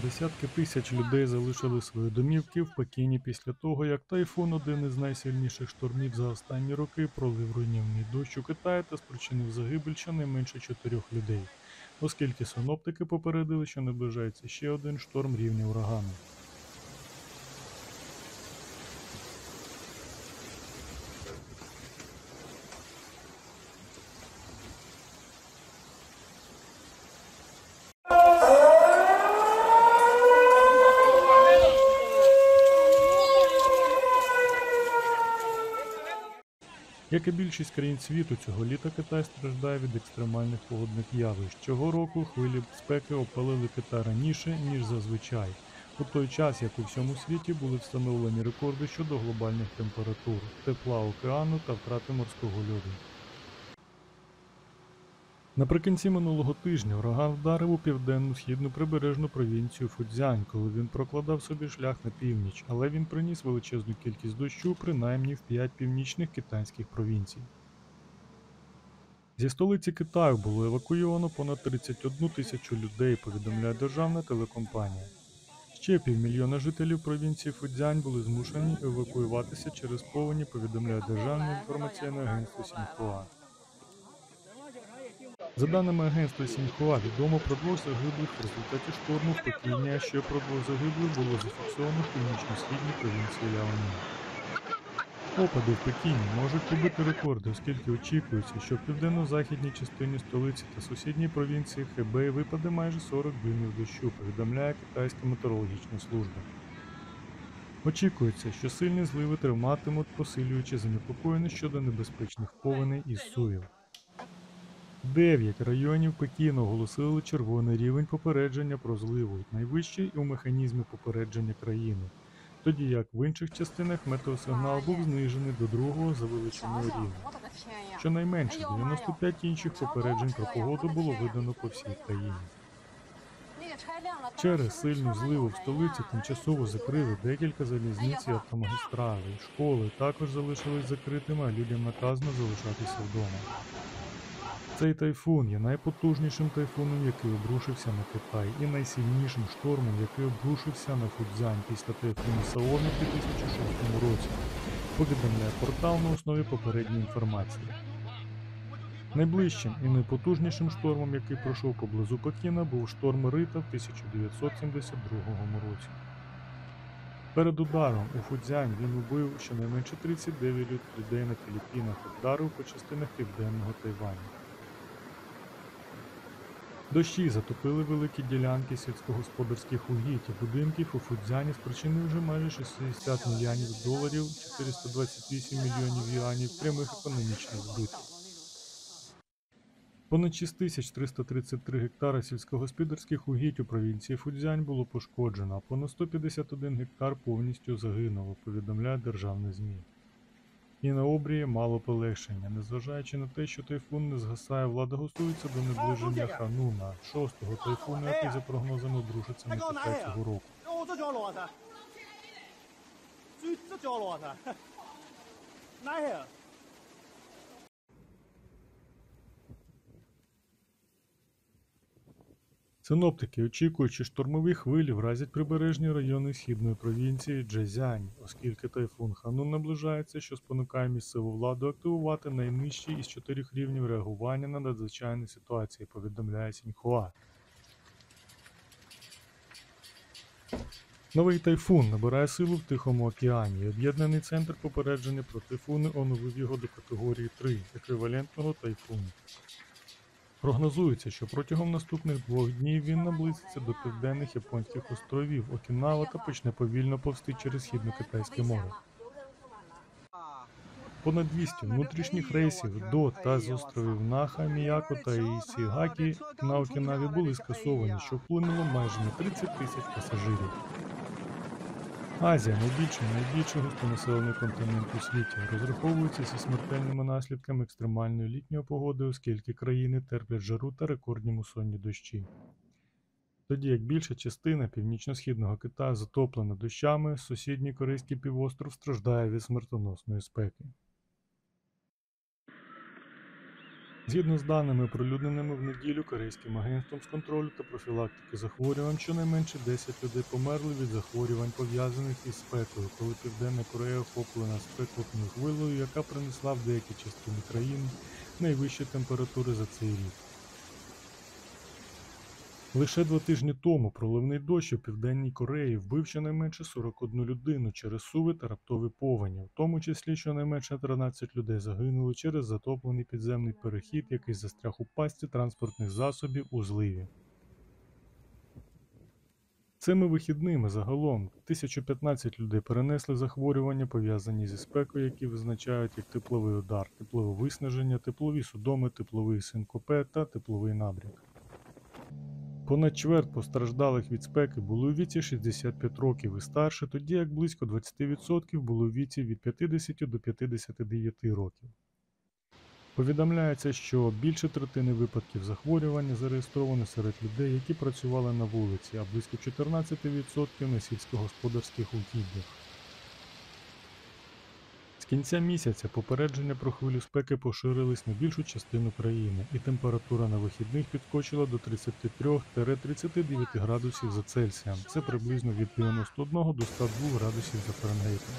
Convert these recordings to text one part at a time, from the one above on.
Десятки тисяч людей залишили свої домівки в Пекіні після того, як тайфун, один із найсильніших штормів за останні роки, пролив руйнівний дощ у Китаї та спричинив загибель щонайменше 4 людей, оскільки синоптики попередили, що наближається ще один шторм рівня урагану. Як і більшість країн світу, цього літа Китай страждає від екстремальних погодних явищ. Цього року хвилі спеки опалили Китай раніше, ніж зазвичай, у той час, як у всьому світі були встановлені рекорди щодо глобальних температур, тепла океану та втрати морського льоду. Наприкінці минулого тижня ураган вдарив у південно-східну прибережну провінцію Фуцзянь, коли він прокладав собі шлях на північ, але він приніс величезну кількість дощу принаймні в 5 північних китайських провінцій. Зі столиці Китаю було евакуйовано понад 31 тисячу людей, повідомляє державна телекомпанія. Ще півмільйона жителів провінції Фуцзянь були змушені евакуюватися через повені, повідомляє Державне інформаційне агентство Сіньхуа. За даними агентства Сіньхуа, відомо про 2 загиблих в результаті шторму в Пекіні, а ще про 2 загиблих було зафіксовано в північно-східній провінції Ляонін. Опади в Пекіні можуть побити рекорди, оскільки очікується, що в південно-західній частині столиці та сусідній провінції Хебей випаде майже 40 дюймів дощу, повідомляє китайська метеорологічна служба. Очікується, що сильні зливи триватимуть, посилюючи занепокоєність щодо небезпечних повеней із суїв. 9 районів Пекіну оголосили червоний рівень попередження про зливу, найвищий у механізмі попередження країни, тоді як в інших частинах метеосигнал був знижений до 2-го за величиною рівня. Щонайменше 95 інших попереджень про погоду було видано по всій країні. Через сильну зливу в столиці тимчасово закрили декілька залізниць і автомагістралей, школи також залишились закритими, а людям наказано залишатися вдома. Цей тайфун є найпотужнішим тайфуном, який обрушився на Китай, і найсильнішим штормом, який обрушився на Фуцзянь після тайфуну Саомі в 2006 році, повідомляє портал на основі попередньої інформації. Найближчим і найпотужнішим штормом, який пройшов поблизу Пекіна, був шторм Рита в 1972 році. Перед ударом у Фуцзянь він убив щонайменше 39 людей на Філіппінах і вдарив по частинах південного Тайваню. Дощі затопили великі ділянки сільськогосподарських угідь і будинків у Фуцзяні, спричинивши майже 60 мільйонів доларів, 428 мільйонів юанів прямих економічних збитків. Понад 6333 гектара сільськогосподарських угідь у провінції Фуцзянь було пошкоджено, а понад 151 гектар повністю загинуло, повідомляє державне ЗМІ. І на обрії мало полегшення. Незважаючи на те, що тайфун не згасає, влада готується до наближення Хануна, 6-го тайфуну, який за прогнозами обрушиться на Китай цього року. Синоптики очікують, що штормові хвилі вразять прибережні райони східної провінції Чжезянь, оскільки тайфун Ханун наближається, що спонукає місцеву владу активувати найнижчий із 4 рівнів реагування на надзвичайні ситуації, повідомляє Сіньхуа. Новий тайфун набирає силу в Тихому океані, і Об'єднаний центр попередження про тайфуни оновив його до категорії 3, еквівалентного тайфуну. Прогнозується, що протягом наступних 2 днів він наблизиться до південних японських островів Окінава та почне повільно повзти через Східно-Китайське море. Понад 200 внутрішніх рейсів до та з островів Наха, Міяко та Ісігакі на Окінаві були скасовані, що вплинуло майже на 30 тисяч пасажирів. Азія найбільший густонаселений континент у світі, розраховується зі смертельними наслідками екстремальної літньої погоди, оскільки країни терплять жару та рекордні мусонні дощі. Тоді як більша частина північно-східного Китаю затоплена дощами, сусідній Корейський півостров страждає від смертоносної спеки. Згідно з даними, оприлюдненими в неділю Корейським агентством з контролю та профілактики захворювань, щонайменше 10 людей померли від захворювань, пов'язаних із спекою, коли Південна Корея охоплена спекотною хвилею, яка принесла в деякі частини країни найвищі температури за цей рік. Лише 2 тижні тому проливний дощ у Південній Кореї вбив щонайменше 41 людину через суви та раптові повені, в тому числі щонайменше 13 людей загинули через затоплений підземний перехід, який застряг у пастці транспортних засобів у зливі. Цими вихідними загалом 1015 людей перенесли захворювання, пов'язані зі спекою, які визначають як тепловий удар, теплове виснаження, теплові судоми, тепловий синкопе та тепловий набряк. Понад чверть постраждалих від спеки були у віці 65 років і старше, тоді як близько 20% були у віці від 50 до 59 років. Повідомляється, що більше третини випадків захворювання зареєстровано серед людей, які працювали на вулиці, а близько 14% на сільськогосподарських угіддях. З кінця місяця попередження про хвилю спеки поширились на більшу частину країни, і температура на вихідних підскочила до 33-39 градусів за Цельсієм. Це приблизно від 91 до 102 градусів за Фаренгейтом.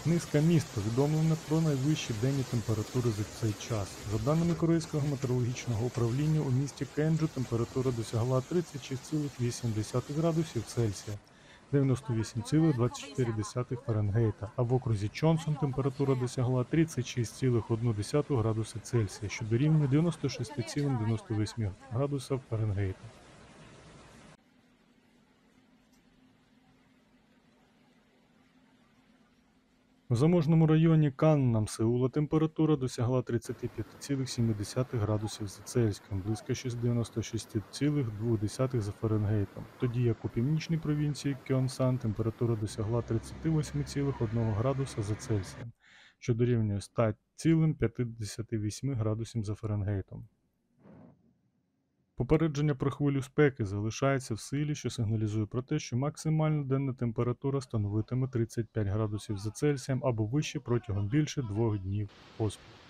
Низка міст повідомлена про найвищі денні температури за цей час. За даними Корейського метеорологічного управління, у місті Кенджу температура досягла 36,8 градусів Цельсія, 98,24 Фаренгейта, а в окрузі Чонсон температура досягла 36,1 градуса Цельсія, що дорівнює 96,98 градусів Фаренгейта. В заможному районі Каннам Сеула температура досягла 35,7 градусів за Цельсієм, близько 96,2 за Фаренгейтом, тоді як у північній провінції Кьонсан температура досягла 38,1 градуса за Цельсієм, що дорівнює 100,58 градусів за Фаренгейтом. Попередження про хвилю спеки залишається в силі, що сигналізує про те, що максимальна денна температура становитиме 35 градусів за Цельсієм або вище протягом більше 2 днів поспіль.